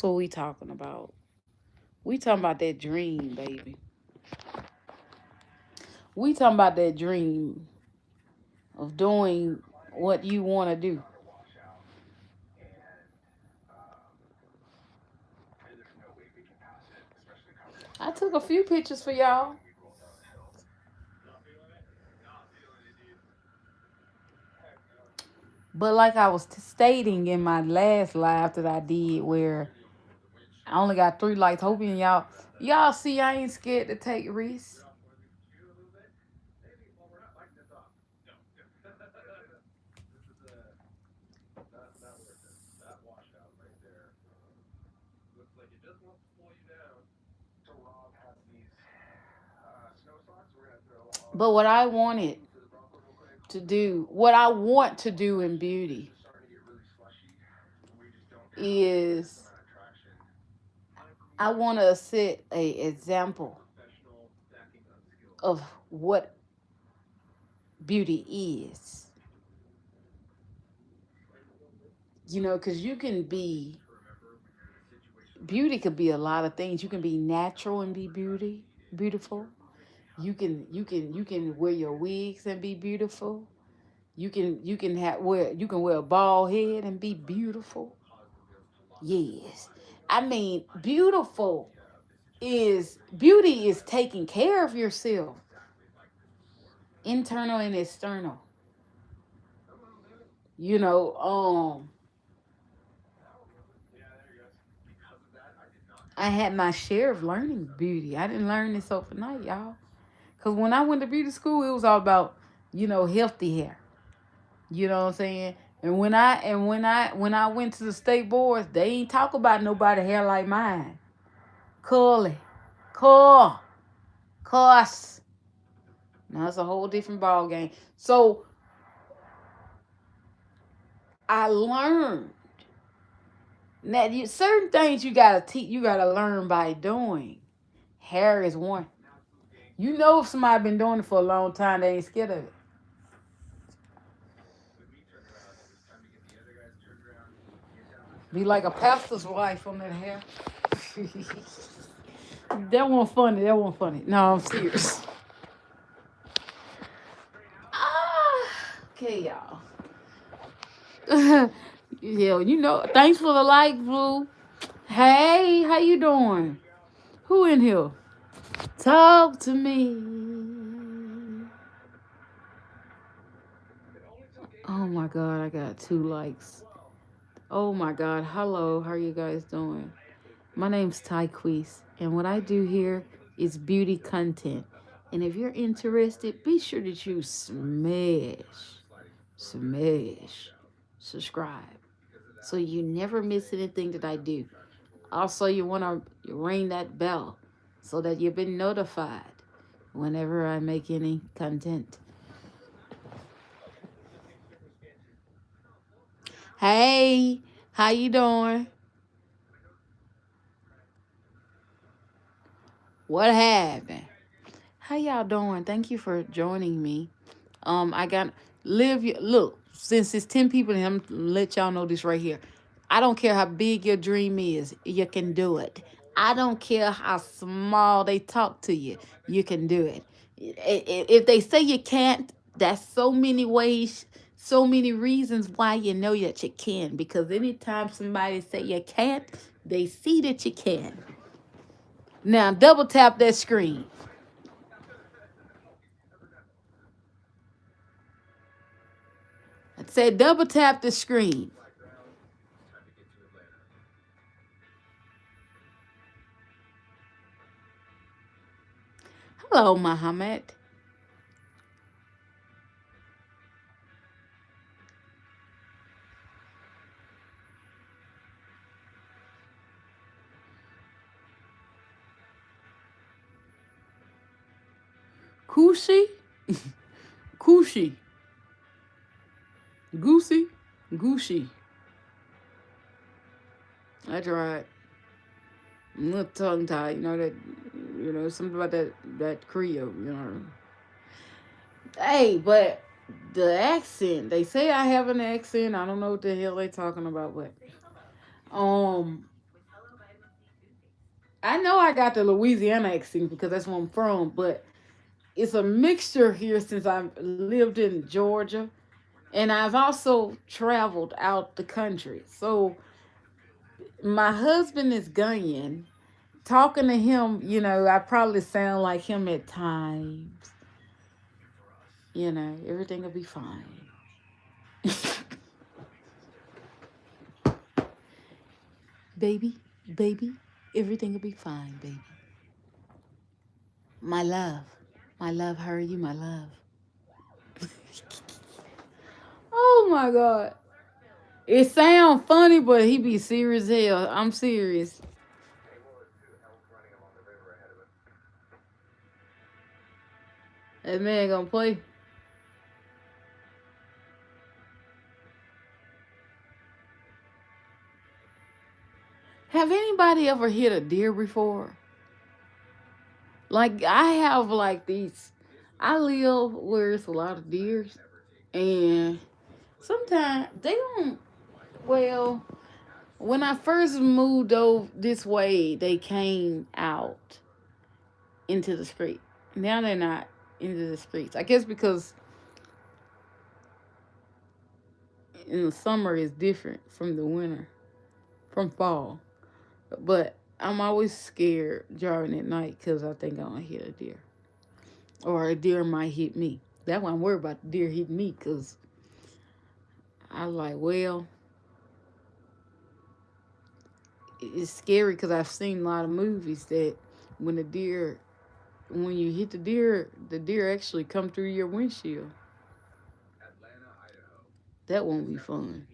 what we talking about. We talking about that dream, baby. We talking about that dream of doing what you want to do. I took a few pictures for y'all. But like I was stating in my last live that I did, where I only got 3 likes, hoping y'all see I ain't scared to take risks. But what I want to do in beauty is I want to set a example of what beauty is. Because beauty could be a lot of things. You can be natural and be beautiful. You can wear your wigs and be beautiful. You can wear a bald head and be beautiful. Yes. I mean, beauty is taking care of yourself, internal and external. You know, I had my share of learning beauty. I didn't learn this overnight, y'all. Cause when I went to beauty school, it was all about, healthy hair. You know what I'm saying? And when I went to the state boards, they ain't talk about nobody hair like mine. Curly. Curl. Cuss. Now it's a whole different ball game. So I learned that certain things you gotta teach, you gotta learn by doing. Hair is one. If somebody been doing it for a long time, they ain't scared of it. Be like a pastor's wife on that hair. That wasn't funny. That wasn't funny. No, I'm serious. Okay, y'all. Yeah, thanks for the like, Blue. Hey, how you doing? Who in here? Talk to me. Oh my God, I got 2 likes. Oh my God, hello, how are you guys doing? My name's Tyquise, and what I do here is beauty content. And if you're interested, be sure that you smash, subscribe, so you never miss anything that I do. Also, you want to ring that bell so that you've been notified whenever I make any content. Hey, how you doing? What happened? How y'all doing? Thank you for joining me. I got look, since it's 10 people, and I'm gonna let y'all know this right here. I don't care how big your dream is, you can do it. I don't care how small they talk to you, you can do it. If they say you can't, that's so many ways, so many reasons why you know that you can. Because anytime somebody say you can't, they see that you can. Now double tap that screen. I said double tap the screen. Hello, Muhammad. Kushi? Kushi. Goosey? Gucci. That's right. I'm not tongue tied. Something about that Creole, Hey, but the accent, they say I have an accent. I don't know what the hell they talking about, but um I know I got the Louisiana accent because that's where I'm from, but it's a mixture here since I've lived in Georgia and I've also traveled out the country. So my husband is Gunyan. Talking to him, I probably sound like him at times. Everything will be fine. Baby, baby, everything will be fine, baby. My love. My love, how are you, my love? Oh my God. It sounds funny, but he be serious as hell. I'm serious. That man gonna play. Have anybody ever hit a deer before? Like I have like these. I live where it's a lot of deers, and sometimes they don't. Well, when I first moved over this way, they came out into the street. Now they're not into the streets. I guess because in the summer is different from the winter, from fall. But I'm always scared driving at night because I think I'm gonna hit a deer, or a deer might hit me. That's why I'm worried about the deer hitting me because I like, well, it's scary because I've seen a lot of movies that when the deer, when you hit the deer actually come through your windshield. That won't be fun.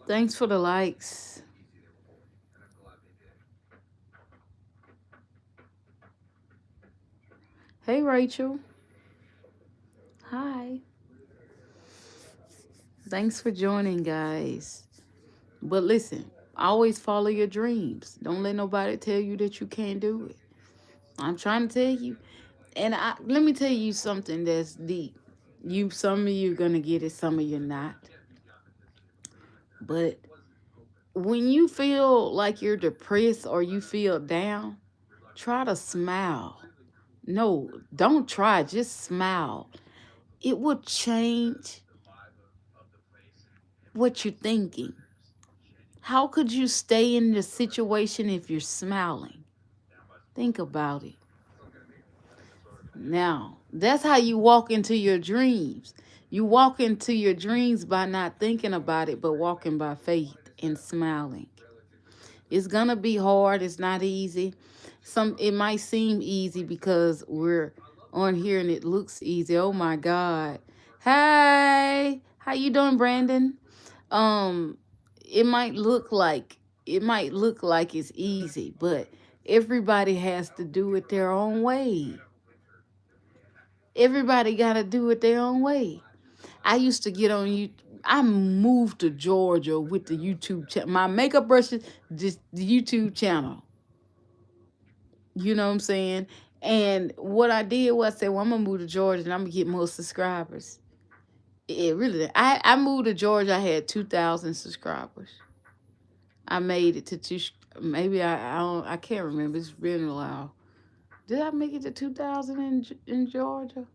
Thanks for the likes. Hey, Rachel. Hi. Thanks for joining, guys. But listen, always follow your dreams. Don't let nobody tell you that you can't do it. I'm trying to tell you. And let me tell you something that's deep. Some of you gonna get it, some of you not. But when you feel like you're depressed or you feel down, try to smile. No, don't try, just smile. It will change what you're thinking. How could you stay in the situation if you're smiling? Think about it. Now, that's how you walk into your dreams. You walk into your dreams by not thinking about it, but walking by faith and smiling. It's gonna be hard. It's not easy. It might seem easy because we're on here and it looks easy. Oh my God. Hey, how you doing, Brandon? Um, it might look like it's easy, but everybody has to do it their own way. Everybody got to do it their own way. I used to get on you. I moved to Georgia with the YouTube channel. My makeup brushes, just the YouTube channel. You know what I'm saying? And what I did was I said, well, I'm gonna move to Georgia and I'm gonna get more subscribers. It really, I moved to Georgia. I had 2,000 subscribers. I made it to two. Maybe I can't remember. It's been a while. Did I make it to 2,000 in Georgia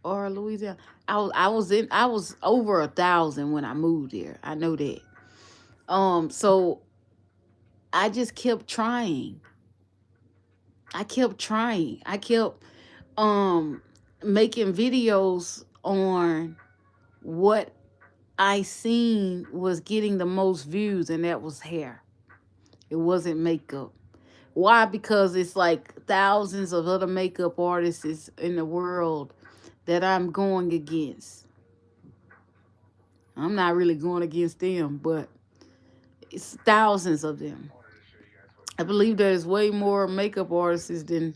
or Louisiana? I was over 1,000 when I moved there. I know that. So I just kept trying. I kept trying. I kept um making videos on what I seen was getting the most views, and that was hair. It wasn't makeup. Why? Because it's like thousands of other makeup artists in the world that I'm going against. I'm not really going against them, but it's thousands of them. I believe there's way more makeup artists than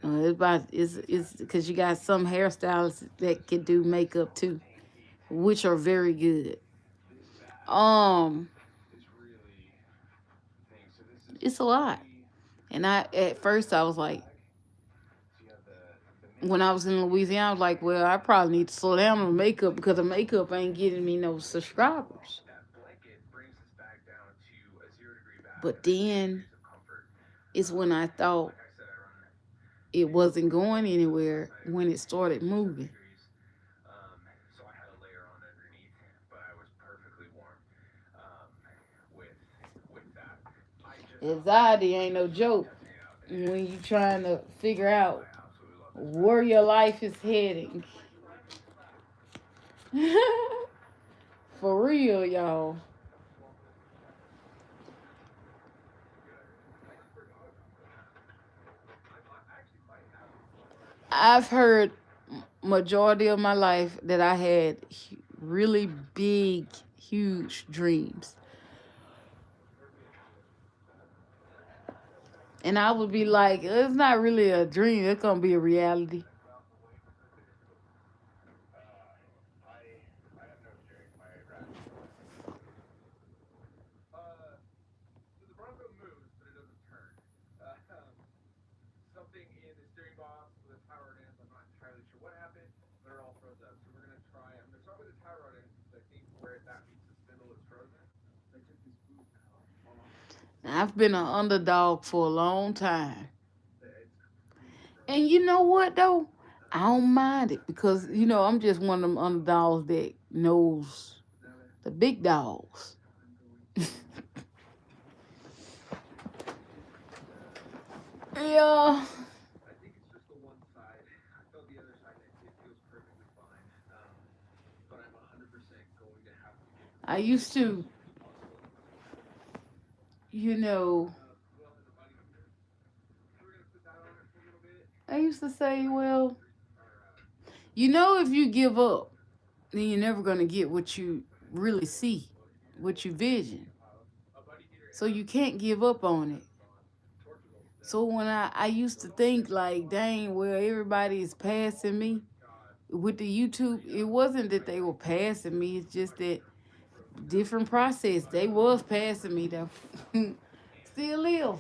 it's because you got some hairstylists that can do makeup too, which are very good. Um, It's a lot. And I at first I was like, when I was in Louisiana, I was like, well, I probably need to slow down on the makeup because the makeup ain't getting me no subscribers. But then it's when I thought it wasn't going anywhere when it started moving. Anxiety ain't no joke when you trying to figure out where your life is heading. For real, y'all. I've heard majority of my life that I had really big, huge dreams. And I would be like, it's not really a dream, it's gonna be a reality. I've been an underdog for a long time. And you know what though? I don't mind it because I'm just one of them underdogs that knows the big dogs. Yeah. I used to, you know, I used to say, well, if you give up, then you're never gonna get what you really see, what you vision. So you can't give up on it. So when I used to think like, dang, well, everybody is passing me with the YouTube, it wasn't that they were passing me, it's just that different process. They was passing me though. Still live.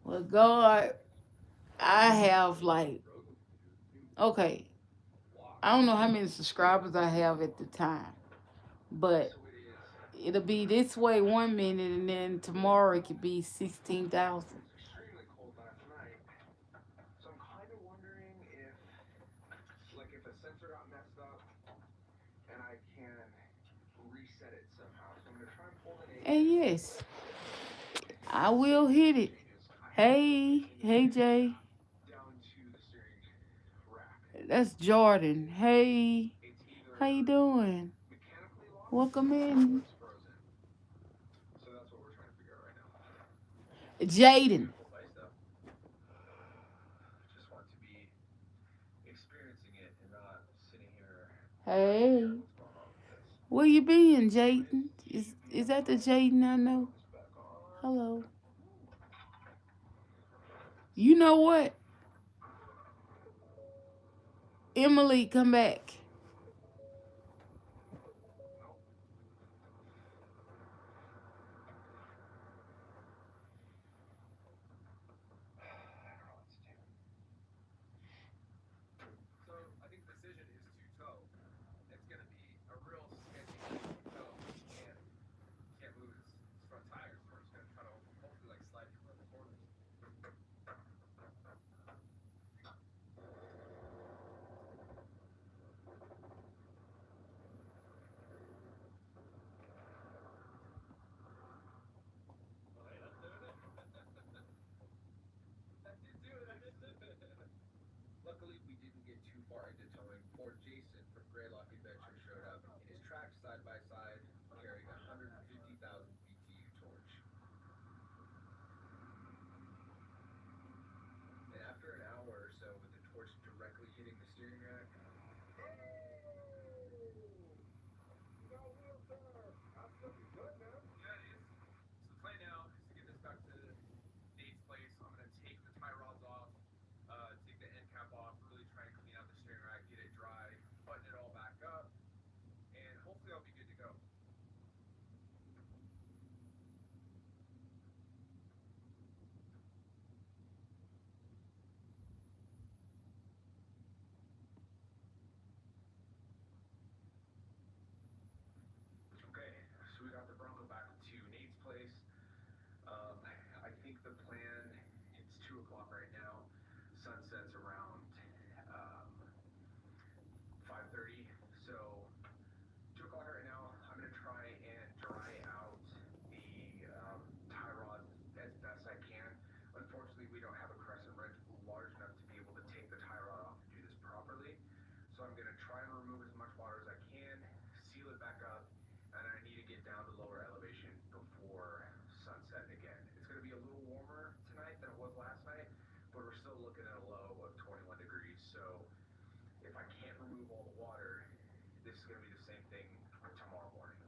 Well, God, I have like, okay, I don't know how many subscribers I have at the time, but it'll be this way 1 minute and then tomorrow it could be 16,000. And yes, I will hit it. Hey, Jay. That's Jordan. Hey, how you doing? Welcome in. Jaden. Hey. Where you been, Jaden? Is that the Jaden I know? Hello. You know what? Emily, come back. back up, and I need to get down to lower elevation before sunset again. It's going to be a little warmer tonight than it was last night, but we're still looking at a low of 21 degrees. So if I can't remove all the water, this is going to be the same thing tomorrow morning.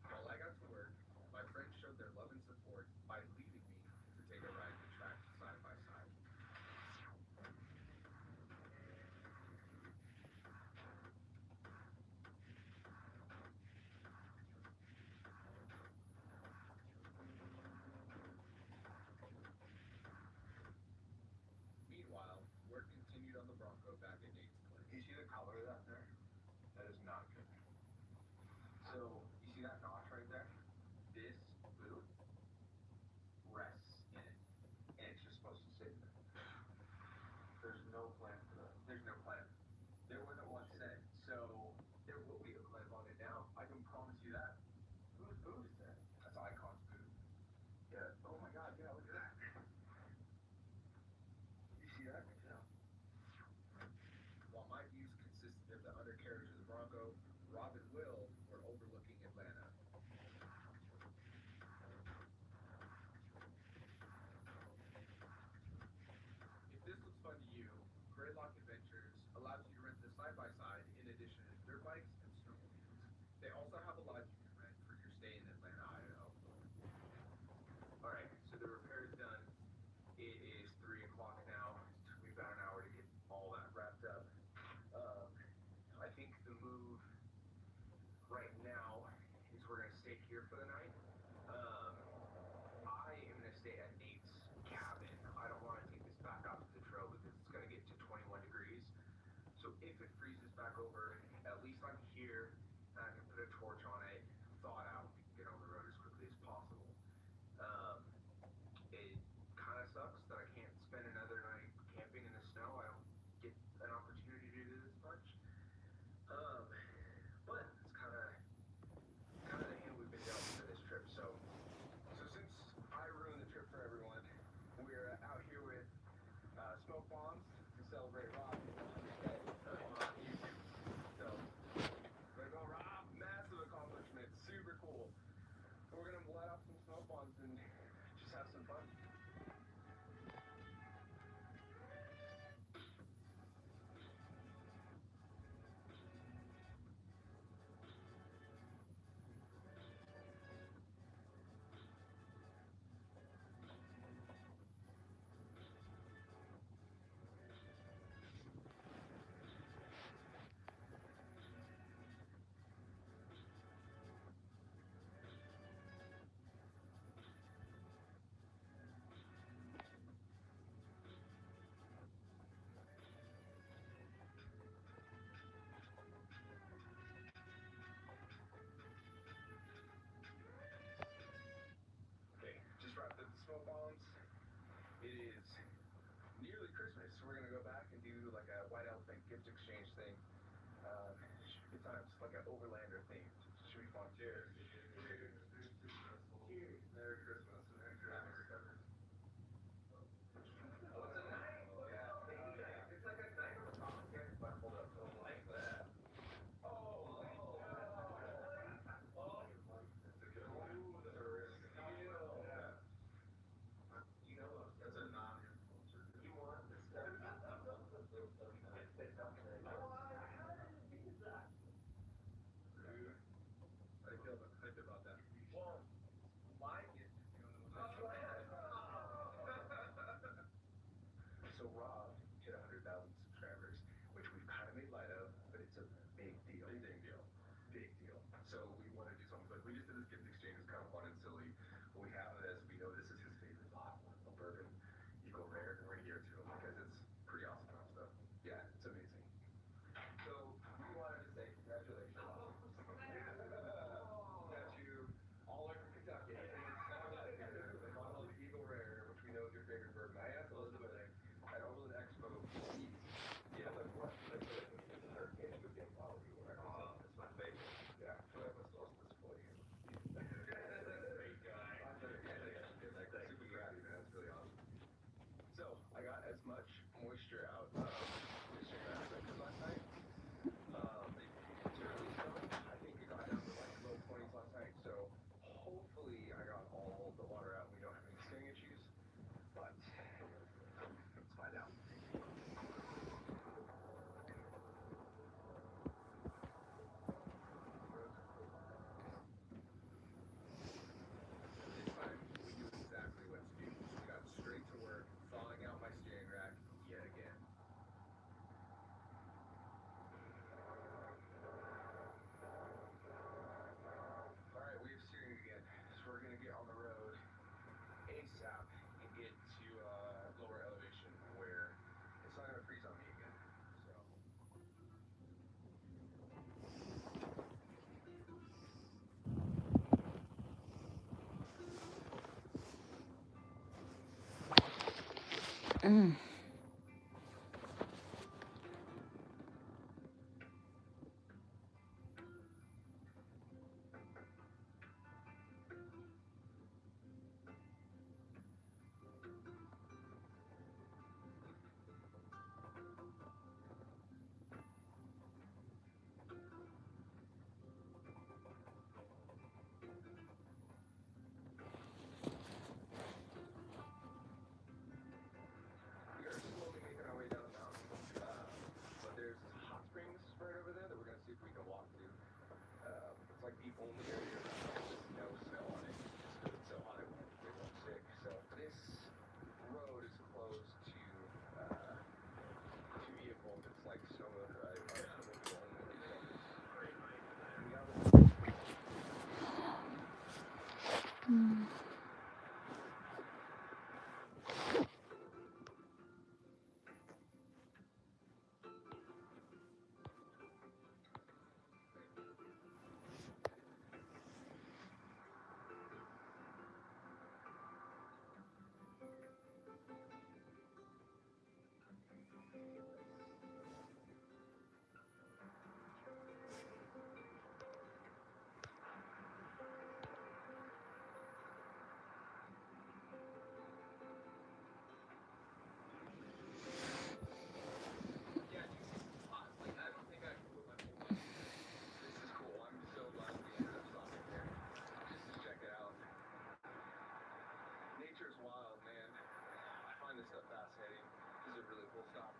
While I got to work, my friends showed their love and support by leaving me to take a ride the track side by side. Meanwhile, work continued on the Bronco back at Nate's place. You see the color of that there? That is not good. So, you see that notch right there? This boot rests in it, and it's just supposed to sit in there. There's no plan for that. There's no plan. There wasn't one set, so there will be a clip on it now. I can promise you that. Whose boot is that? That's Icon's boot. Yeah. Oh my God. Yeah. Look at that. You see that? Yeah. While my views consisted of the undercarriage of the Bronco, Rob and Will were overlooking Atlanta. If this looks fun to you, Greylock Adventures allows you to rent the side-by-side in addition to dirt bikes and snowmobiles. They also have a lodge you can rent for your stay in Atlanta, Idaho. All right, so the repair is done. It is 3 o'clock now. It took me about an hour to get all that wrapped up. I think the move right now is we're going to stay here for the night. I am going to stay at Nate's cabin. I don't want to take this back out to the trail because it's going to get to 21 degrees. So if it freezes back over, at least I'm here and I can put a torch on it, thaw it out, and we can get on the road as quickly as possible. It kind of sucks that I can't spend another night camping in the snow. I don't get an opportunity to do this much. But it's kind of the hand we've been dealt for this trip. So since I ruined the trip for everyone, we're out here with smoke bombs to celebrate Rob. On YouTube. So there go Rob, massive accomplishment, super cool. So we're gonna light off some smoke bombs and just have some fun. Okay, just wrapped up the smoke bombs. It is nearly Christmas, so we're gonna go back and do like a white elephant gift exchange thing. Should be good times, like an overlander theme. Should be fun. Cheers. Cheers. Cheers. Merry Christmas and Merry Christmas. Oh, it's a knife. Yeah. It's like a knife or a comic book, but hold up, don't like that. Oh my God. Oh, that's a good one. Ooh, that's a risky deal. Yeah. You know, that's a non-influencer. You want this stuff? Dude, I feel hyped about that. Well, my gift is the only one that's So Rob hit 100,000 subscribers, which we've kind of made light of, but it's a big deal. Big deal. Big deal. So we want to do something like we just did this gift exchange. It's kind of fun and silly. We have this. We know this is his favorite bottle, a bourbon, Eagle Rare, and we're gonna give it to him because it's pretty awesome stuff. Yeah, it's amazing. So we wanted to say congratulations. That you all over Kentucky. The bottle of Eagle Rare, which we know is your favorite bourbon. I asked Elizabeth at Overland Expo. Yeah, like what? Like it's her candy with the bottle of Eagle Rare. It's my favorite. Yeah, so that was also display. Great guy. Super crafty, man. It's really awesome. So I got as much moisture out of this Mm. We are slowly making our way down the mountain, but there's hot springs right over there that we're gonna see if we can walk to. It's like the only area around here with no snow on it, just because it's so hot everyone's sick. So this road is closed to vehicles. It's like snowmobile only. So we got this. Yeah, do you see some spots? Like, I don't think I can put my whole life into this. This is cool. I'm so glad we ended up stopping here just to check it out. Nature's wild, man. I find this stuff fascinating. This is a really cool stop.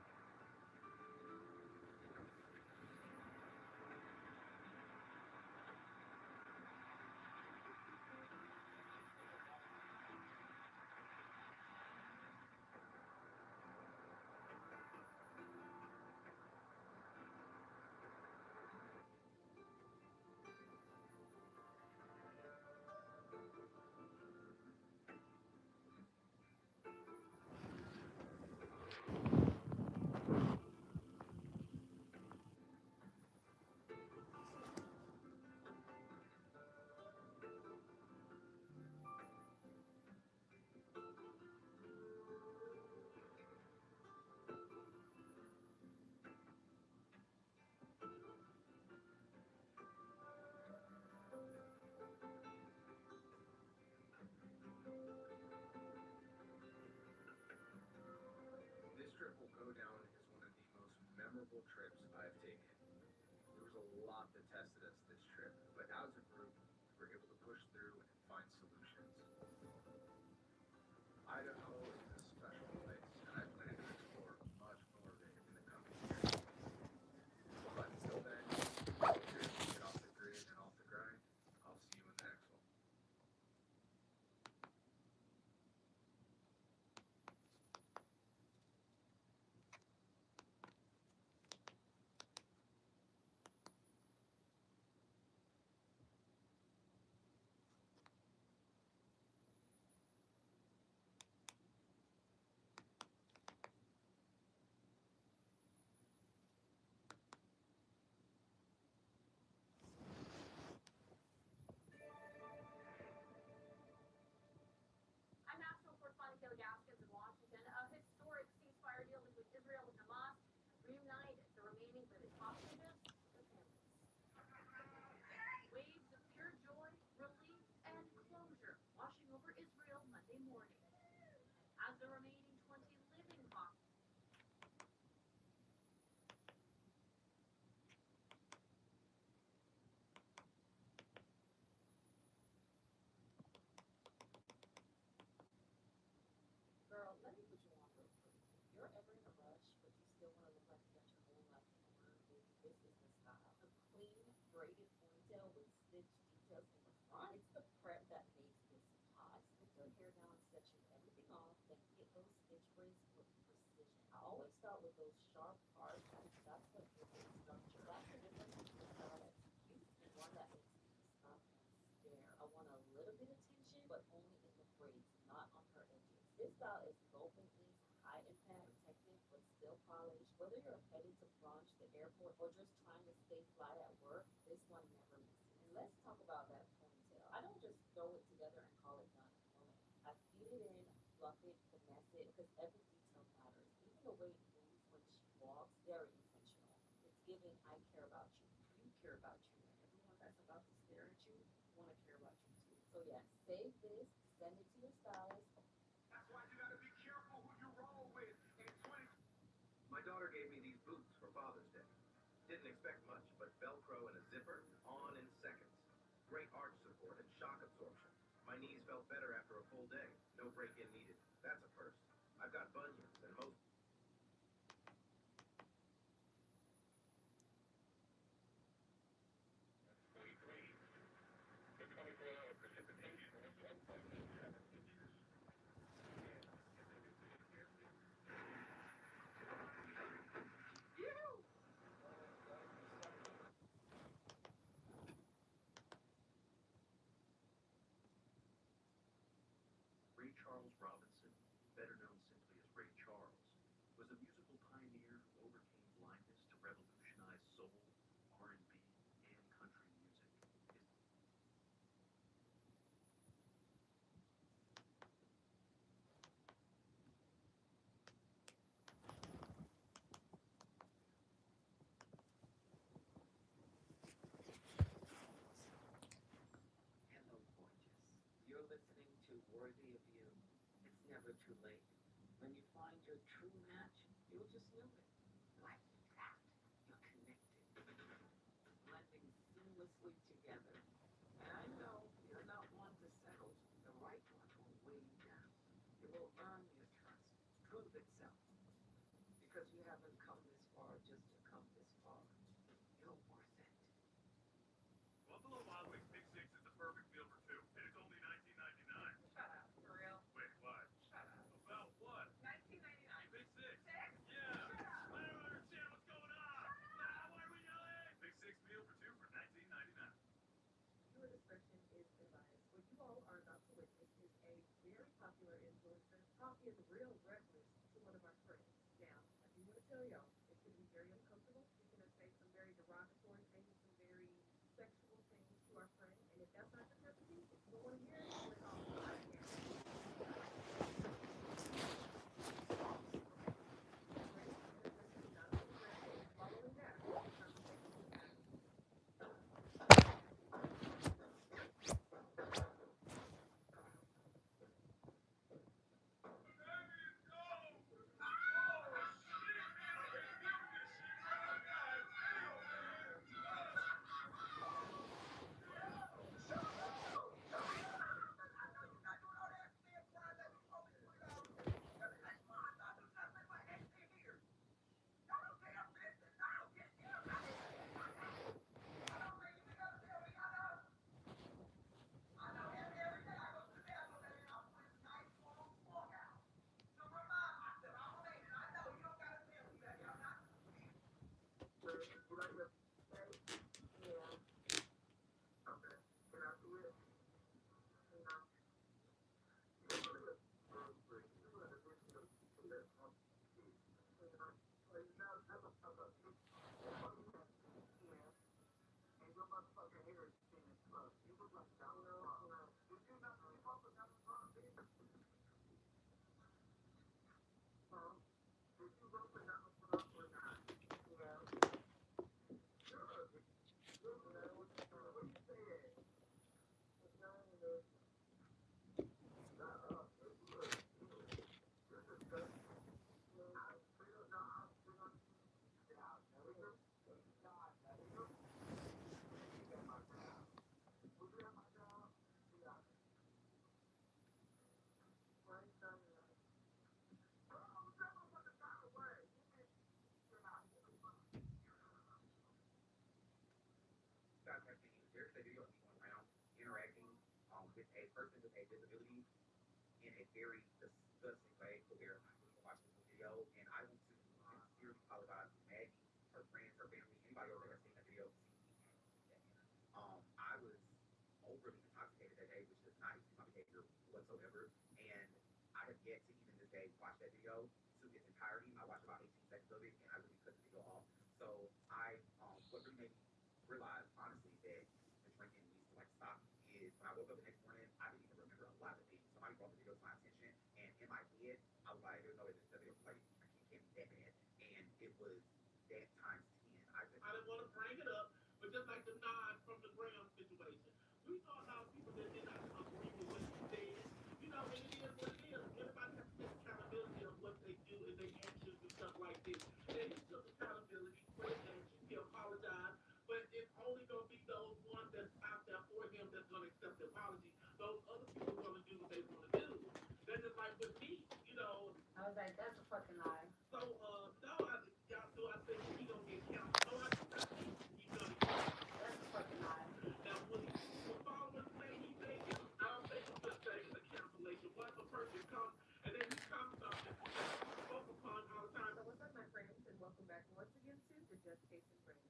This trip will go down as one of the most memorable trips I've taken. There was a lot that tested us this trip, but as a group, we were able to push through and find solutions. Idaho is a special place, and I plan to explore much more of it in the coming years. But until then, take care, get off the grid and off the grind. I'll see you in the next one. That's why you gotta be careful who you roll with in 20. My daughter gave me these boots for Father's Day. Didn't expect much, but Velcro and a zipper, on in seconds. Great arch support and shock absorption. My knees felt better after a full day. No break-in needed. That's a first. I've got bunions, and most Ray Charles Robinson, better known simply as Ray Charles, was a musical pioneer who overcame blindness to revolutionize soul, R&B, and country music. Buffalo Wild Wings Pick Six is the perfect meal for two, and it's only $19.99. Wait, what? About what? Pick Six. Yeah. I don't understand what's going on. Why are we yelling? Pick Six meal for two for $19.99. Guys have seen there's a video of me going around interacting with a person with a disability in a very disgusting way to where I'm going to watch this video and I want to sincerely apologize to Maggie, her friends, her family, anybody else that has seen that video, see me and that manner. I was overly intoxicated that day, which does not excuse my behavior whatsoever. And I have yet to even this day watch that video to its entirety. I watched about 18 seconds of it and I really cut the video off. So what really made me realize honestly that the drinking needs to like stop is when I woke up the next morning, I didn't even remember a lot of things. Somebody brought the video to my attention, and in my head, I was like, "There's no way this video is like I can't and it was that times 10. I didn't want to bring it up, but just like the nod from the Graham situation, we know a lot of people that did not agree with what he said, and it is what it is. Everybody has to take accountability of what they do and their actions and stuff like this. And he took accountability for his actions. He apologized, but it's only gonna be those ones that's out there for him that's gonna accept the apology. Those other people are gonna do what they want to do. That's just like with me. I was like, that's a fucking lie. So, no, y'all, do I think he gonna get counted? No, I do not think he's gonna get counted. That's a fucking lie. Now, will he will following the same he say? Yeah, I don't think it's such thing as a cancellation. Once a person comes and then he comes something that you spoke upon all the time. So what's up, my friends, and welcome back once again to the Just Case and Friends.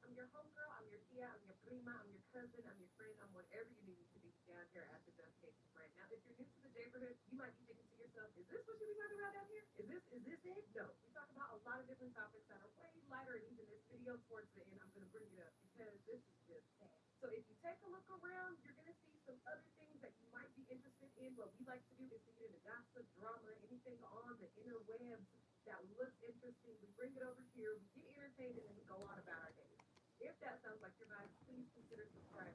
I'm your homegirl, I'm your tia, I'm your prima, I'm your cousin, I'm your friend, I'm whatever you need me to be down here at the Just Case and Friends. Now, if you're new to the neighborhood, you might be thinking to yourself, is this what you be talking about down here? Is this it? No. We talk about a lot of different topics that are way lighter, and even this video towards the end, I'm gonna bring it up because this is just sad. So if you take a look around, you're gonna see some other things that you might be interested in. What we like to do is to get into gossip, drama, anything on the interwebs that looks interesting. We bring it over here, we get entertained, and then we go on about our day. If that sounds like your vibe, please consider subscribing.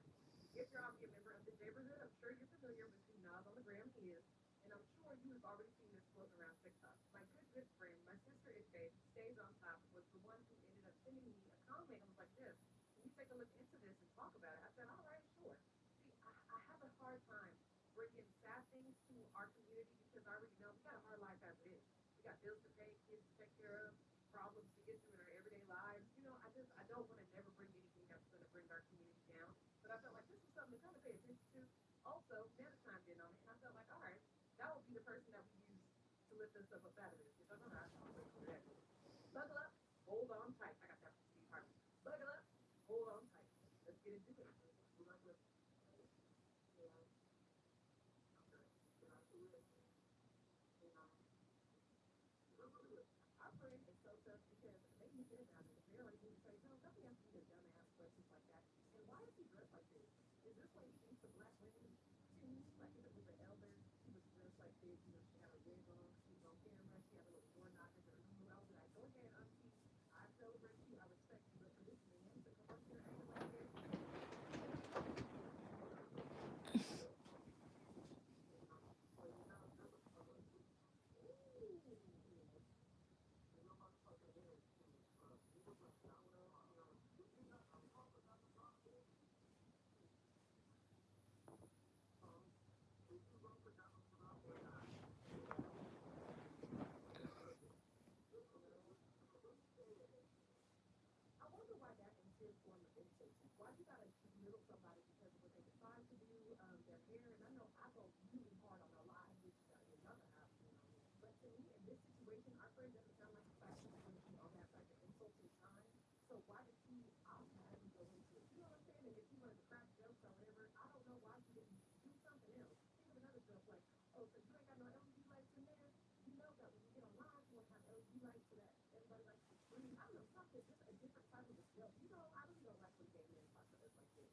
If you're already a member of the neighborhood, I'm sure you're familiar with who Nas on the gram is, and I'm sure you have already seen this floating around TikTok. My good friend, my sister Ife, stays on top, was the one who ended up sending me a comment and was like, this, can you take a look into this and talk about it? I said, all right, sure. See, I have a hard time bringing sad things to our community because I already know we got a hard life as it is. We got bills to pay, kids to take care of, problems to get through in our everyday lives. I don't want to never bring anything that's going to bring our community down. But I felt like this is something to kind of pay attention to. Also, Nana chimed in on it, and I felt like, all right, that would be the person that we use to lift us up out of this. Because I know how I feel for that. Buckle up, hold on tight. I got that from Steve Harvey. Buckle up, hold on tight. Let's get into it. Our friend is so tough because it made me think about it. They already did say, no, don't be asking me dumbass questions like that. And why is he dressed like this? Is this what he thinks of black women too? Like if it was an elder, she was dressed like this. She had a wig on, she was on camera, she had a little door knockers and a I was like, go ahead, auntie. I celebrate you, I respect you, but for this man to come up here acting like this, I wonder why that is his form of insulting. Why you gotta belittle somebody because of what they decide to do, their hair, and I know I go really hard on a lot, which is other half, But to me, in this situation, our friend doesn't sound like the type of person to be on that type of insulting time. So why did he automatically go into it? You know what I'm saying? And if he wanted to crack jokes or whatever, I don't know why he didn't do something else. Think of another joke like, oh, so you ain't got no LED lights in there? You know that when you get online, you want to have LED lights so that everybody likes to scream. I don't know, something, just a different type of a joke. I really don't like when gay men talk to us like this.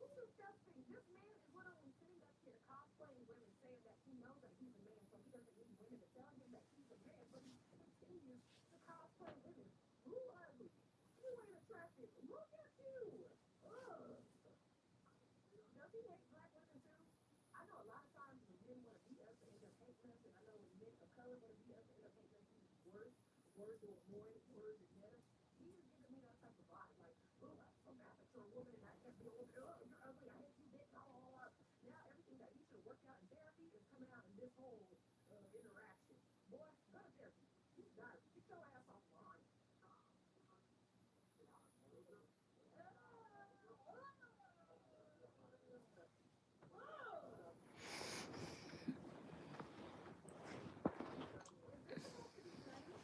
It's disgusting. This man is literally sitting up here cosplaying women, saying that he knows that he's a man, so he doesn't need women to tell him that he's a man, but he continues to cosplay women. Who ugly? You ain't attractive. Look at you. Ugh. Does he hate black women too? I know a lot of times when men want to beat us, they end up hating us, and I know when men of color want to beat us, they end up hating us even worse. Words or more words and better. He is giving me that type of vibe, like, oh, I'm so mad that you're a woman and I can't be a woman. Oh, you're ugly. I hate you, bitch. Oh. Now everything that he should have worked out in therapy is coming out in this whole interaction. Boy, go to therapy. You got it. Get your ass offline. Is this supposed to be funny?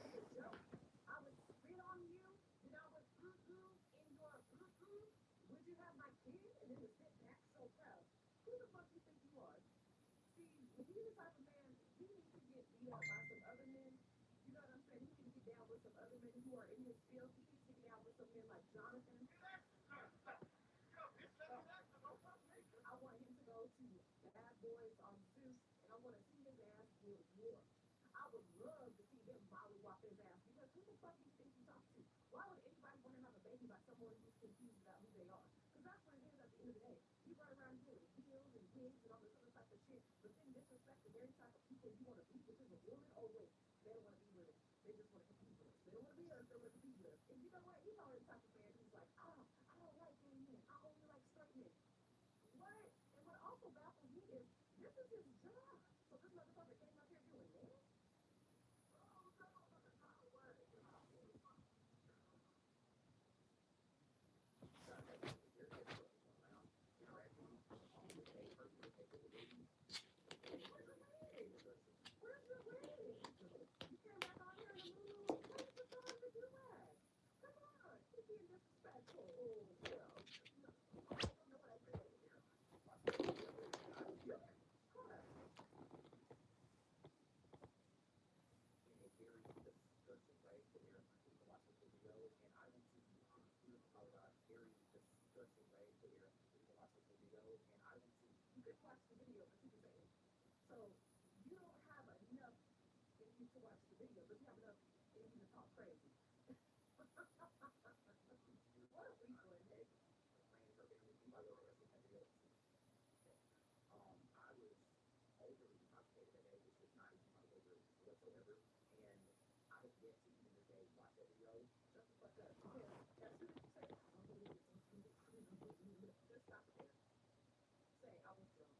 Is it a joke? I would spit on you, then I would in your Would you have my kid? And then the sit back so proud. who the fuck you think you are? See, when he's the type of man, he needs to get beat up by some other men. You know what I'm saying? He needs to get down with some other men who are in his field. He needs to get down with some men like Jonathan. I want him to go to Bad Boys on Zeus, and I want to see his ass get whooped. I would love to see him mollywop his ass because who the fuck do you think you talk to? Why would anybody want to have a baby by someone who's confused about who they are? Because that's what it is at the end of the day. You run around here with heels and wigs and all this other type of shit, but then disrespect the very type of people you want to be, which is a woman. Oh wait, they don't want to be women. They just want to compete with us. They don't want to be us. They want to compete with us. And you know what? He's already the type of man who's like, I don't like gay men. I only like straight men. What? And what also baffles me is this is his job. So this motherfucker came up here doing this? Oh, no, that's not a word. Where's your wig? Where's your wig? You came back on here in a moo. Where's the time to do that? Come on. You're being disrespectful. Oh, yeah. You know what I said? What? You could watch the video, but you can say it. So you don't have enough in you to watch the video, but you have enough in you to talk crazy. What a weak one, Nick. Shut the fuck up. Because as soon as you say, I'm gonna do this, just stop it there. Say, I was drunk.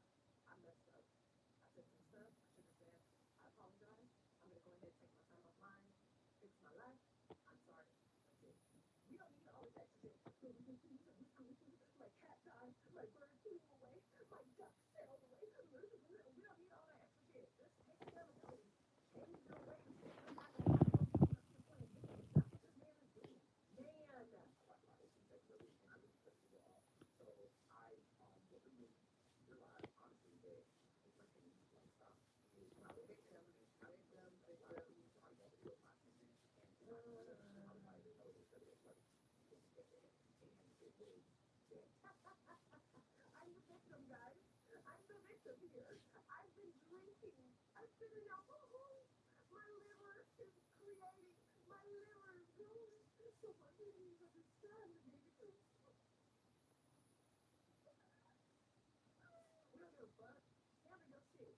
I messed up. I said some stuff I shouldn't have said. I apologize. I'm gonna go ahead and take my time offline, fix my life. I'm sorry. That's it. We don't need all this extra shit. My cat died. My bird flew away. My duck sailed away. We don't need all that extra shit. Just take accountability. Change your ways. Come back online. Don't be coming up here playing games. That's what this man is doing. Man. Victim. Victim. Victim. I'm the victim, guys. I'm the victim here. I've been drinking. I've been in alcohol. My liver is creating. My liver is going. So my please understand me. We don't give a fuck. Handle your shit.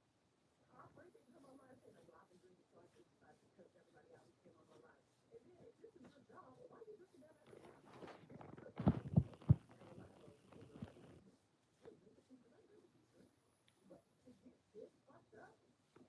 Our friend didn't come online and say, like, well, I've been drinking, so I should decide to cut everybody out who came on my line. And then, if this is your job, why are you drinking that at the time? Then it took me, and a lot of other people were like, hey, drink the tea, because I agree with you, sir. But to get this fucked up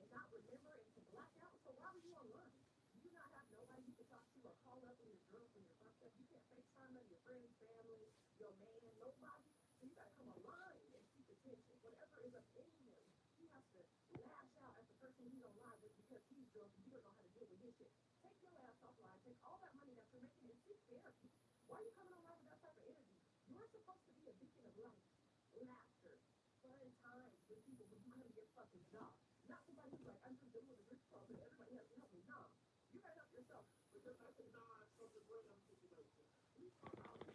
and not remember and to black out, so why were you online? Do you not have nobody you can talk to or call up when you're drunk, when you're fucked up? You can't FaceTime none of your friends, family, your man, nobody. So you gotta come online and seek attention. Whatever is up in him, he has to lash out at the person he's online with because he's drunk and you don't know how to deal with his shit. Take your ass offline. Take all that money that you're making and seek therapy. Why are you coming online with that type of energy? You're supposed to be a beacon of light, laughter, fun times with people when you come to your fucking job. Not somebody who's like, I'm just dealing with a rich problem and everybody has to help me. No. You gotta help yourself. But you're not a non from the random situation. We talk about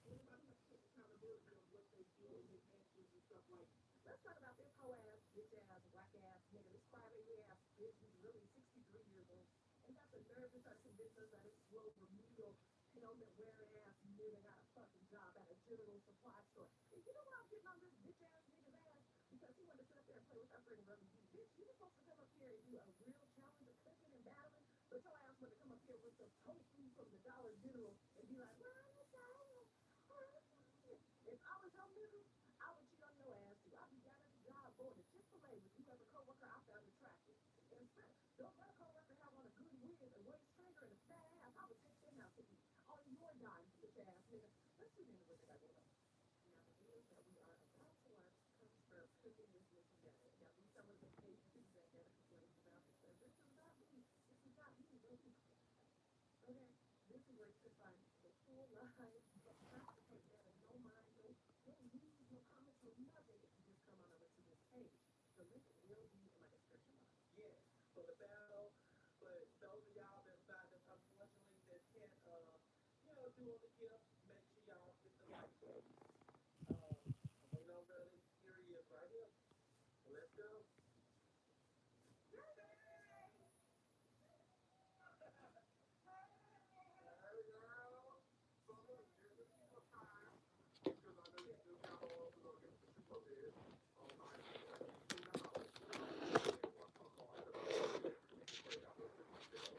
everybody has to take accountability on what they do and make actions and stuff like. Let's talk about this whole ass, bitch ass, whack ass nigga, this crybaby ass bitch who's really 63 years old and got the nerve to try to convince us that it's slow remedial helmet wearing ass nigga got a fucking job at a general supply store. And you know why I'm getting on this bitch ass nigga's ass? Because he wanted to sit up there and play with our friend Rummy D. Bitch, you were supposed to come up here and do a real challenge of cooking and battling, but your ass wanted to come up here with some tofu from the Dollar General and be like, well, I'm sorry. If I was your nigga, I would cheat on your ass too. I'd be down at the job going to Chick-fil-A with whoever coworker I found attractive. And don't let a coworker have on a good wig, a waist trainer, and a fat ass. I would take them out to eat on your dime, bitch ass nigga. Let's tune into what they got going on. Now, the videos that we are about to watch comes from cooking with Miss Dana. Now, these some of the pages that Dana complains about because this is not me. This is not me, baby. Okay? This is where you can find the full live, but practical Dana, no mind delivered. It'll be in like a description box. Yes, for the battle. But those of y'all that unfortunately that can't do all the gifts, make sure y'all get the right gift. I'm waiting on Brother. Here he is right here. Let's go. Hey girl. So look, just a few more time. Because I know you still got all we're gonna get the shoot up there. All night. You still got all this stuff. One talk on it. We can break out those different shells.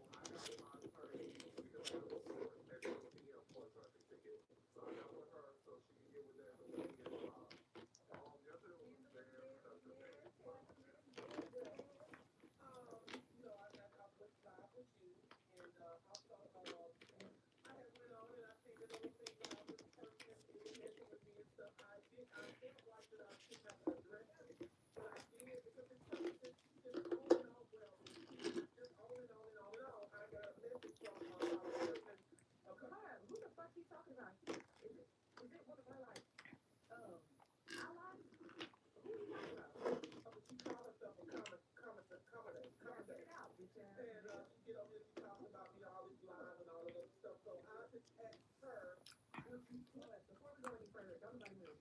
I got with my attorney. We gonna have a tour at 7 p.m. for a traffic ticket. So I got with her so she can get with that so we can get involved. Yesterday was a very productive day. I got I went live with you and also I had went on and I seen the little thing about this person messing with me and stuff. I felt like that I shouldn't have addressed it, but I did because this person just on and on. Well, just on and on and on and on. I got a message from our person. Who the fuck you talking about? Is it one of my like allies? Who are you talking about? She called herself a commentator. Get it out, bitch ass. And she get on here, she talking about me, all these lies and all of that stuff. So I just asked her, would you put, Before we go any further, don't nobody move.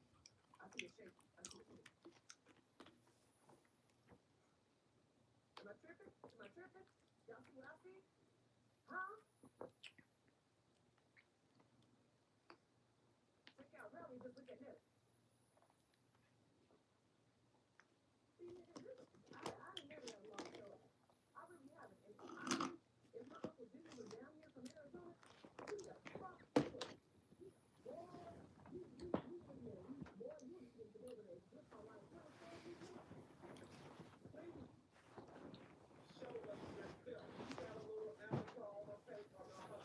I see it shaking. I see it shaking. Am I tripping? Am I tripping? Y'all see what I see? Huh? Check out really, just look at this. See, I ain't never had a long show. I really haven't. And honestly, if my Uncle Jimmy was down here from Arizona, who the fuck would? Boy, you wouldn't know. Boy, you wouldn't even been over there. Just on like, what the fuck you doing? please show us yourself. She got a little avatar on her face, on her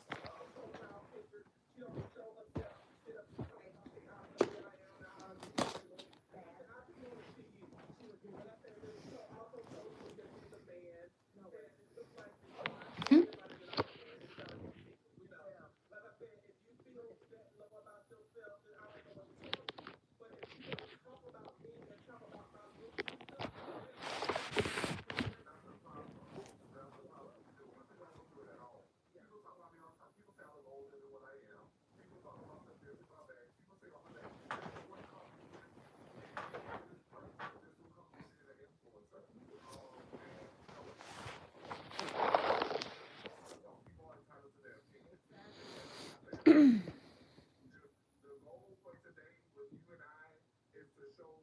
profile picture. She don't show herself. She sit up and talk about me, how ugly I am, and how ungrateful. And I just want to see you. And I said, so also show me that you're the man. No And way. it looks like this. I tell everybody that I'm a man. It's gotta be secret. Like I said, if you feel that low about yourself, then I don't know what to tell you. But if you're gonna talk about me and talk about my looks and stuff, then that's a problem. That's a problem. One thing I don't do it at all. People talk about me all the time. People say I look older than what I am. People talk about my this and my that. People say all of that. But what compliments me is first. This will come from being an influencer. And people are entitled to their opinion. And I'm not mad at that. Just the goal for today with you and I is to show.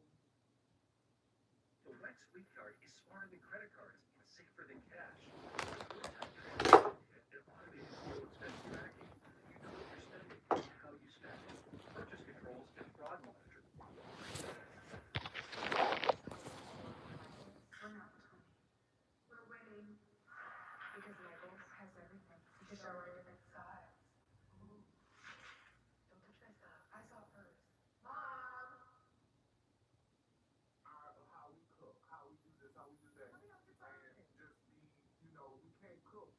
The Wax Sweep Card is smarter than credit cards and safer than cash. With real-time transfer and automated fuel expense tracking, you know what you're spending and how you spend it. Purchase controls and fraud monitoring. We're not 20. We're winning. Because Michaels has everything. To show her different sides. Ooh. Don't touch my stuff. I saw it first. Mom! How we cook, how we do this, how we do that, and just be, we can't cook.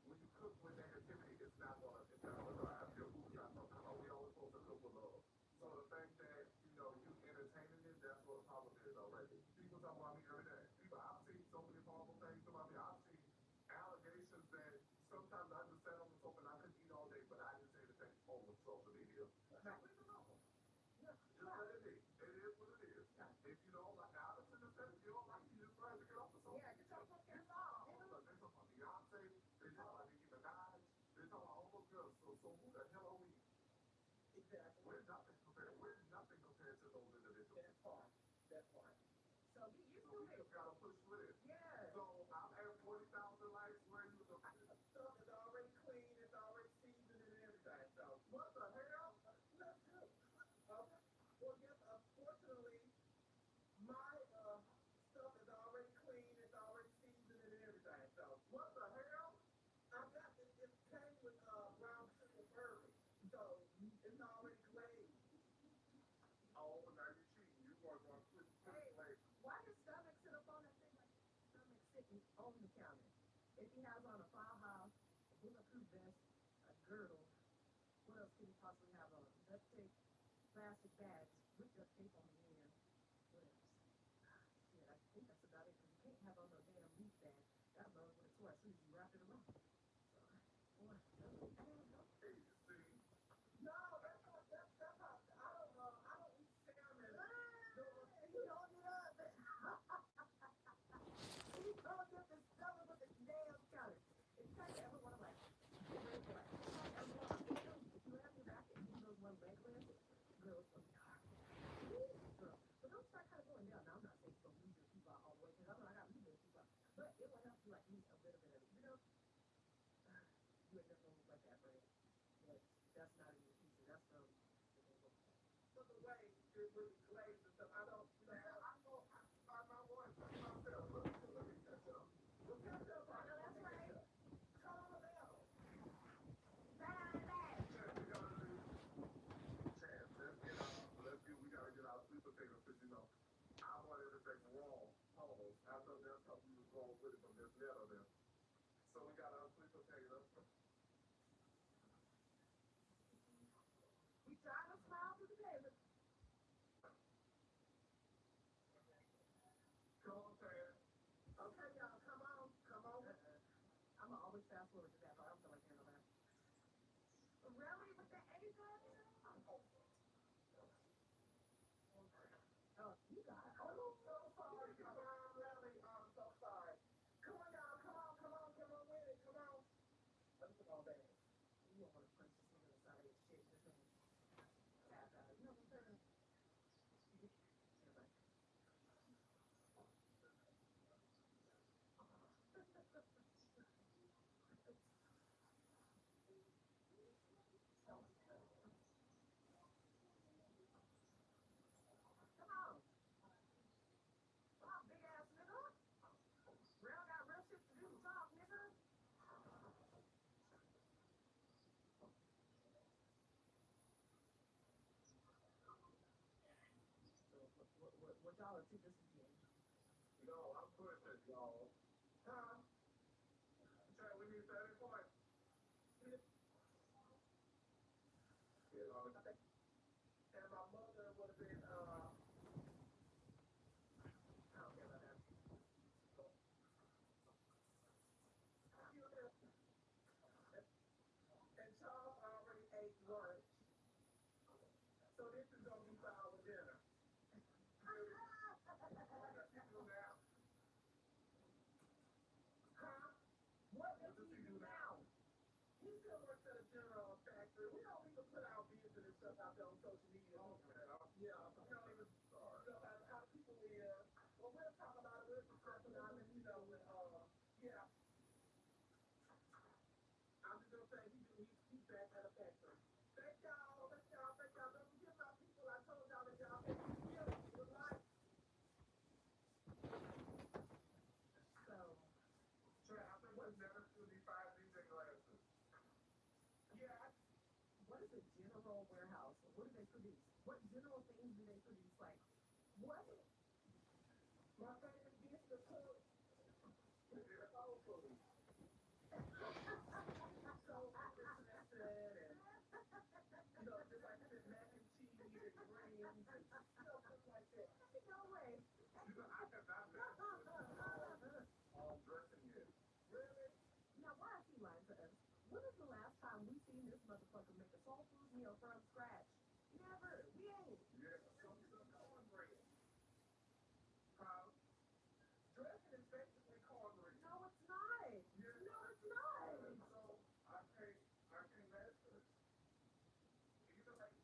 When you cook with negativity, it's not gonna drive. Your food's not gonna come out. We always supposed to cook with love. So the fact that you entertaining it, that's what the problem is already. People talk about me every day. I've seen so many horrible things about me. I've seen allegations that sometimes I just sat on the sofa and I could eat all day, but I didn't say anything over social media. Just leave it alone. Just let it be. It is what it is. If you don't like, now listen to this. If you don't like it, you just try to get off the sofa. Yeah, get your fucking ass off. Look, they talk about Beyonce. They talk about Nicki Minaj. They talk about all those girls. So who the hell are we? Exactly. We're nothing compared. We're nothing compared to those individuals. That part. So get used So to we it. just gotta push with it. Yeah. So I'm at 40,000 likes. Where you the stuff is already clean. It's already seasoned and everything. So what the hell? Let's go. Okay. Well, yes. Unfortunately, my stuff is already clean. It's already seasoned and everything. So what the hell? I got it. It came with brown sugar bourbon. So it's already glazed. Oh, now you're cheating. You are going to put Hey, why does stomach sit up on that thing like stomach sitting on the counter? If he has on a firehouse, a bulletproof vest, a girdle, what else else can you possibly have on? Duct tape, plastic bags with duct tape on the end. What else? Shit, I think that's about it. Because you can't have on no damn leaf bag. That mug would have tore as soon as you wrap it around. So, boy, I don't know. Hey, see, No, I don't eat salmon. No, he hold it up. He told you to stuff it with the damn counter. If you guys ever want to like get rid of like, ever want to if you have your back and you those one leg length, girls will be hard. Girl, but those start kind of going down. Now I'm not saying you're gonna lose your teeth out all the way because I know I got lose your teeth out, but it will help you like lose a little bit of it. You know, you ain't never gonna look like that, Brad. But that's not in your pieces. That's from the dental. look away with the glaze and stuff. I don't, you know, I know, my voice, myself. Let me catch up. Look catch up. I know that's right. Calm down. Bad, bad. Chance, we gotta do. Chance, we gotta get our sweet potatoes because, you know, I wanted to take raw pause. I thought that's how we was going with it from this letter there. So we got our sweet potatoes. We try to smile through the paper. Come on, Chance. Okay, y'all, come on, come on. I'm gonna always fast forward to that part. I don't feel like hearing about it. Really, with the A button? Oh, you got it. I'm so sorry. Come on, really. I'm so sorry. Come on, y'all. Come on with it. Come on. Let's put on that. You don't want to punch this nigga in the side of his shit. Just gonna tap out. You know what I'm saying? Anyway. Come on. Come on, big ass nigga. Real got real shit to do. Talk, nigga. So, what y'all are too disappointed? No, I'm pushing, y'all. Huh? Chad, we need 30 points. You know, and my mother would have been, I don't care about that. and Charles already ate lunch. So this is going to be for our dinner. What does he do now? Huh? What does What does he he do do now? He still works at a general factory. We don't even put our business and stuff out there on social media. Okay. Yeah, we don't even, how people live. Well, we'll talk about it. We'll discuss it. I'll let you know when, yeah. I'm just gonna say he's back at a factory. Thank y'all. Don't forget my people. I told y'all that y'all can feel it. Good life. So, Traffic was never to be 5 DJ glasses. Yes. what is a general warehouse? What do they produce? What general things do they produce? Like, what? My favorite dish to cook is soul food. Soul food is nested and, you know, just like I said, mac and cheese and greens and, stuff like that. No way. You know, I have not mastered dressing yet. Really? Now, why is he lying to us? When is the last time we seen this motherfucker make a soul food meal from scratch? Never. We ain't. Yeah. Some cornbread. Huh? Dressing is basically cornbread. No, it's not. Yeah. No, it's not. So I can't master it. Even like,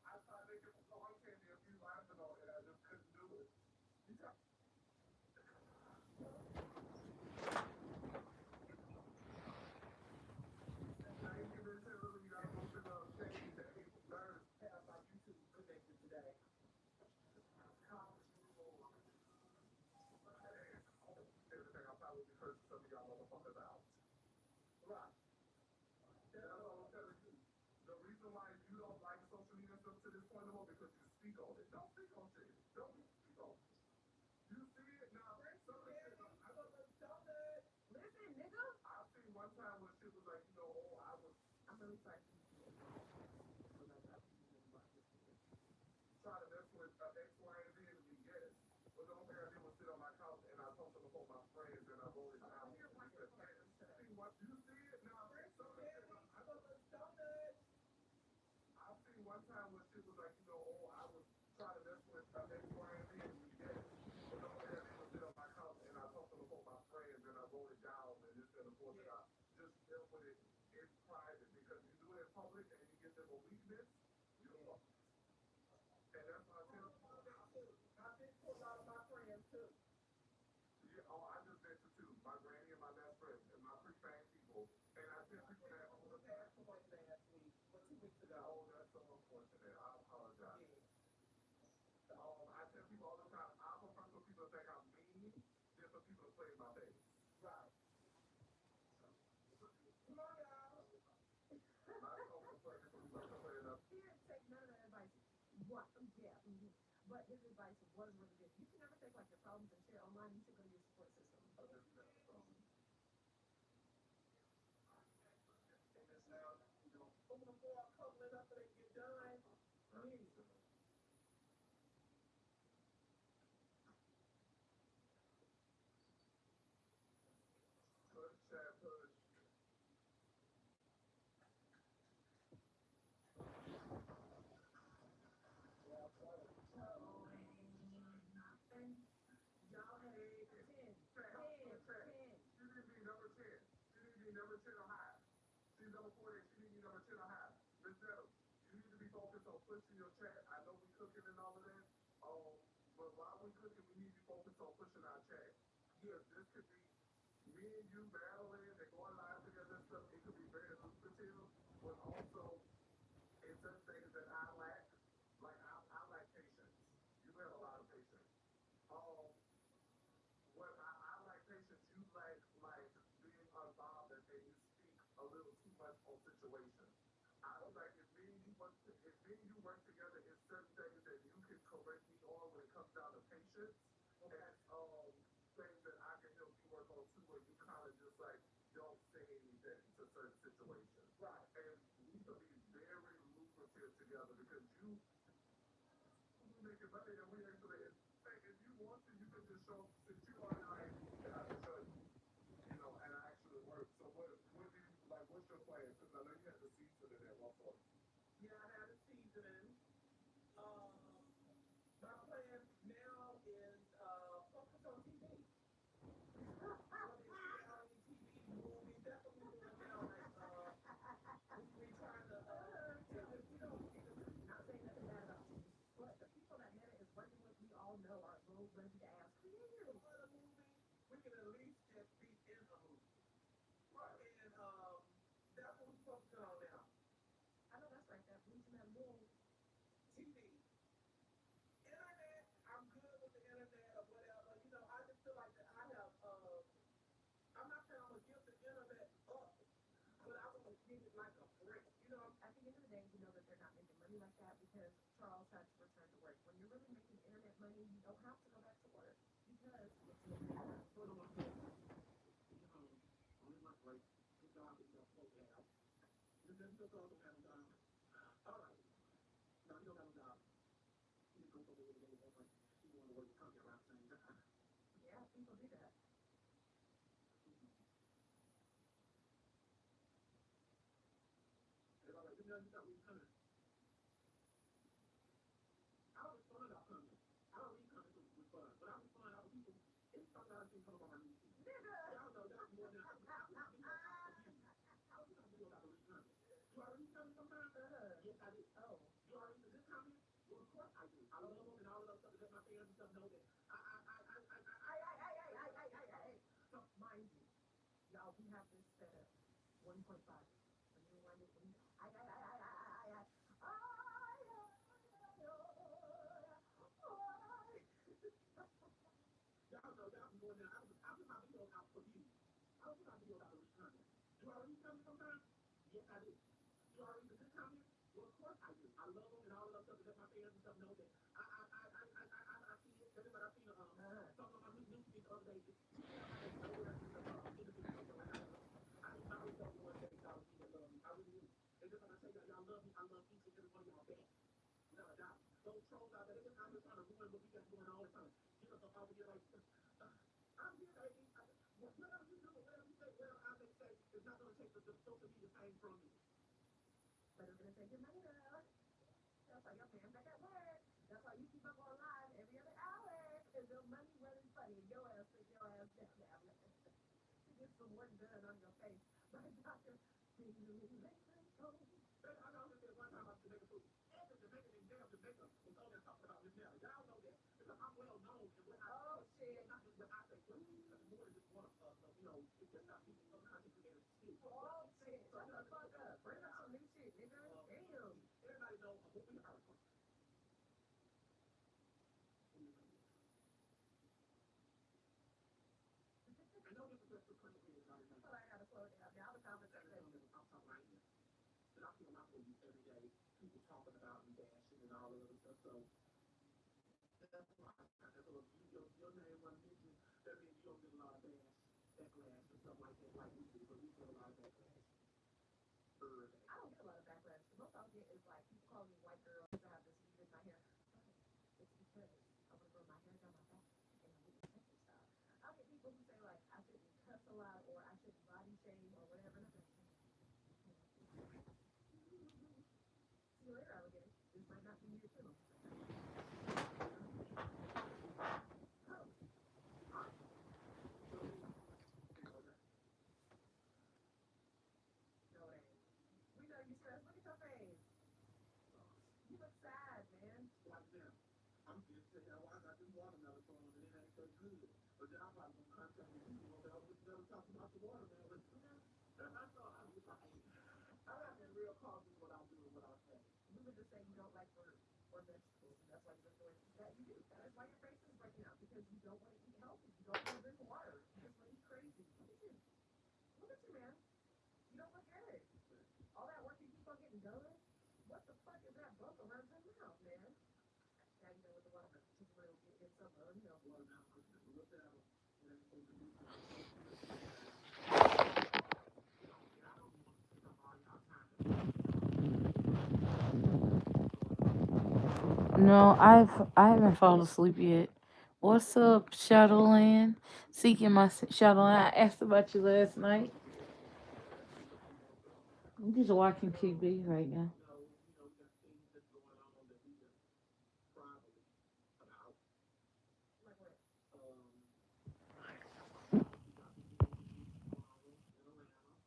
I tried making corn candy a few lines ago and I just couldn't do it. You try. I ain't even telling you I go to the shady day. Learn have my YouTube connected today. College people. Everything I probably heard some of y'all motherfuckers out. Right. That's all I'm telling you. The reason why you don't like social media stuff to this point no more because you speak on it. Don't speak on shit. Don't speak on it. You see it now. Some of the shit, I don't know. Listen, nigga. I've seen one time when shit was like, you know, oh, I was. I'm really sorry for you. try to mess with X, Y, and Z, and we yes. But the only thing I did was sit on my couch and I told them to hold my friends and I wrote it down. Here, We watch said, it. man, see what you see it now. I seen one time when she was like, oh, I was trying to mess with X, Y, and Z, and we yes. But the only thing I did was sit on my couch and I told them to hold my friends and I wrote it down and just said, of course, I just dealt with it in private because you do it in public and you give them a weakness, you're fucked. And that's why I tell I've been to a lot of my friends too. yeah, oh, I just ventured too. My granny and my best friend and my pre-fame people. And I tell people that all the time. Passed away last week or 2 weeks ago. Oh, that's so unfortunate. I apologize. Yeah. I tell people all the time, I prefer for people to think I'm mean than for people to play in my face. Right. Come on, y'all. My song is playing, so we like to play it up. He didn't take none of that advice. What? Yeah. But his advice was really good. You can never take like your problems and share online. You should go to your support system. I just never saw it. And it's now, before I'm coupling up and they get done, please. Push, chat, push. Y'all had 10. 10. She need to be number 10. She need to be number 10 or higher. She's number 40. She need to be number 10 or higher. Miss Meadows, you need to be focused on pushing your chat. I know we cooking and all of that. But while we cooking, we need to be focused on pushing our chat. Yes, this could be me and you battling and going live together and stuff. It could be very lucrative, but also it's certain things that I lack. Like I lack patience. You have a lot of patience. Um, what I like patience, you like being unbothered and you speak a little too much on situations. I was like, if me and you work together in certain things that you can correct me on when it comes down to patience, and things that I can help you work on too, where you kind of just like don't say anything to certain situations. Right. And we can be very lucrative together because you making money and we actually, hey, if you want to, you can just show, since you are nice, and I can show you, and I actually work. So what do you, like, what's your plan? Because I know you had the season in there, one point. Yeah, I had a seasoning. Um, my plan now is focus on TV. Reality TV, movies. That's what we're doing now. Like we trying to not saying nothing bad about TV, but the people that Meta is working with, we all know are little ready to ask creators. What a movie? We can at least just be in a movie. Right. And that's what we're focusing on now. I know that's right. That reaching that moon. TV. Internet, I'm good with the internet or whatever. I just feel like that I have I'm not saying I'm gonna give the internet up, but I want to give it like a break. At the end of the day, you know that they're not making money like that because Charles had to return to work. When you're really making internet money, you don't have to go back to work because it's your payment. Only my break. Good job with your full out. You didn't feel good on that job. All right. Now you don't have a job. You go for the little bit of like, you want to work with company around the same time. Yeah, people do that. And I'm like, you know, we coming. I was fun out coming. I don't read comics with fun, but I was fun out with people. It's something I think come on my news. Y'all know that's more than I was out with people. I was not doing about the read comics. Do I read comics sometimes? Yes, I do. Oh. Do I read the good comics? Well, of course I do. I love them and all of those stuff to let my fans and stuff know that So, mind you, y'all, we have this set up 1.5. When you run it, y'all know y'all can go in there. I put my videos out for views. I don't put my videos out to read comics. Do I read comics sometimes? Yes, I do. Do I read the good comics? Well, of course I do. I love them and all of those stuff to let my fans and stuff know that I see it. Everybody I seen some of my new feed the other day. She said I had nowhere in the industry to go around. I do not really know one day y'all see that love me. I really do. And just like I say, y'all love me. I love each and every one of y'all back. Without a doubt. Those trolls trying to ruin what we got going on. They're trying to get us up out of here like, I'm here, baby. Whatever you do, whatever you say, whatever I may say, it's not going to take the social media fame from me. But it's gonna take your money though. That's why your man back at work. That's why you keep up on live every other hour. Because your money running funny. Your ass take your ass down now. To get some work done on your face. My doctor, see you later. Oh. Baby, I know this one time about Jamaica food. Every Jamaican in damn Jamaica was on there talking about this now. Y'all know that because I'm well known in what I Oh say. shit. Not just what I say, but more than just one of it's just how people, other content creators speak. Oh shit. Shut the fuck up. Bring up some new shit, nigga. Damn. Everybody know what we are. I know this is just for content creators out I here. feel like I gotta slow it down. Now the conversation. I'm talking right here. But I feel my movies every day. People talking about me, bashing and all of that stuff. So that's why. So if your name wasn't mentioned, that means you don't get a lot of backlash or stuff like that, like we do. But we get a lot of backlash. I don't get a lot of backlash. The most I'll get is like people calling me white girl because I have this weave in my hair. It's because I want to grow my hair down my back and I need a country style. I'll get people who say like I shouldn't cuss a lot or I shouldn't body shame or whatever. And I'm like, see you later, alligator. This might not be your channel. Oh, no, it ain't. We know you stressed. Look at your face. You look sad, man. Like now, I'm just saying, I got this watermelon phone and it ain't so good. But then I'm probably gonna contact the people about never talk about the watermelon. That's all I'm like. I have been real cautious what I do and what I say. You would just say you don't like fruit or vegetables, and that's why you look the way that you do. That is why your face is breaking out because you don't want to eat healthy. You don't want to drink water. You just want to eat crazy. Look at you. Look at you, man. You don't look good. All that work you keep on getting done. What the fuck is that bump around your mouth, man? Now you know what the watermelon is real. Get some unhealthy. Watermelon, look at them. It ain't supposed to be good. I don't want to take up all y'all time. No, I haven't fallen asleep yet. What's up, Shadowland? Seeking my Shadowland. I asked about you last night. I'm just watching TV right now. We got things that's going on that we just probably about. Like what? We got the movie tomorrow in Atlanta.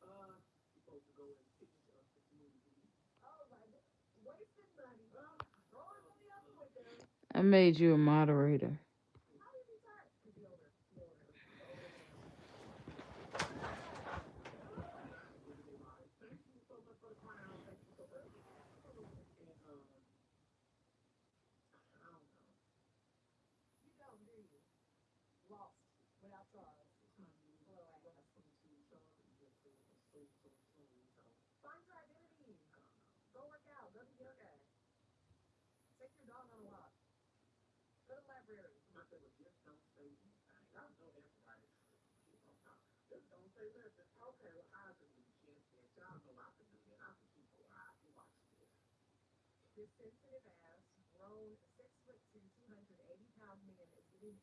We're supposed to go and pitch this movie. Oh my god. Wasting money. Throwing money out the window. I made you a moderator. How did he start? Because he older. He older. He's the older man. Yes. Thank you so much for the crown. Thank you so much. And I don't know. You don't, do you? Lost without Charles. Slow ass. Find your identity. Go work out. Go to yoga. Take your dog on a walk. Go to the library. I said, well, just don't say anything. I know that's right. Just don't say nothing. Okay, well, I can do just that. Y'all know I can do that. I can keep quiet. Watch this. This sensitive ass, grown, 6'2", 280-pound man is getting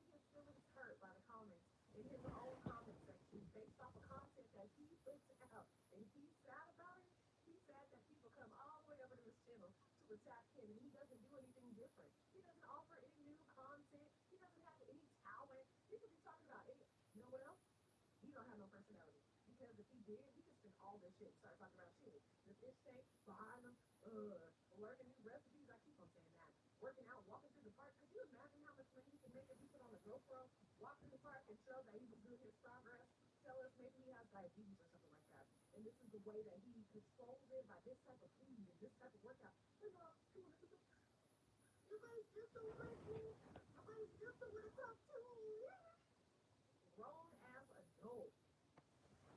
his feelings hurt by the comments in his own comment section based off of content that he puts out. And he's sad about it. He's sad that people come all the way over to his channel to attack him, and he doesn't do anything different. He doesn't offer any new content. He doesn't have any talent. He could be talking about any. You know what else? He don't have no personality. Because if he did, he could spend all this shit and start talking about shit. The fish tank behind him, learning new recipes. I keep on saying that. Working out, walking through the park. Could you imagine how much money he can make if he put on a GoPro, walk through the park and show that he was doing his progress? Tell us maybe he has diabetes or something like that. And this is the way that he controls it by this type of food and this type of workout. You know, you guys just don't like me. You guys just don't want to talk to me. Grown as adult.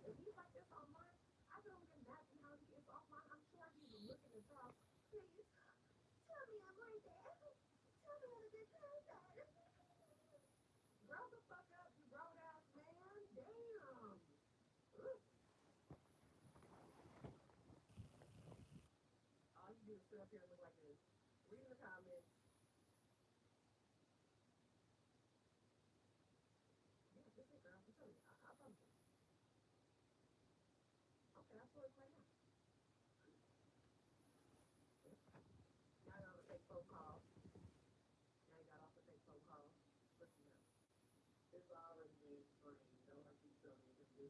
If he's like this online, I can only imagine how he is offline. I'm sure he's looking at Charles. Please, tell me I'm right there. Tell me I'm a good person. Grow the fuck up, you grown ass man. Damn. Ugh. All you do is sit up here and look like this. Reading the comments. Yeah, this it, girl. I'm telling you. I promise you. Okay, I'll show it right now. Now you're on the fake phone call. Now you got off the fake phone call. Listen now. It's already been explained. Don't have to tell me to do.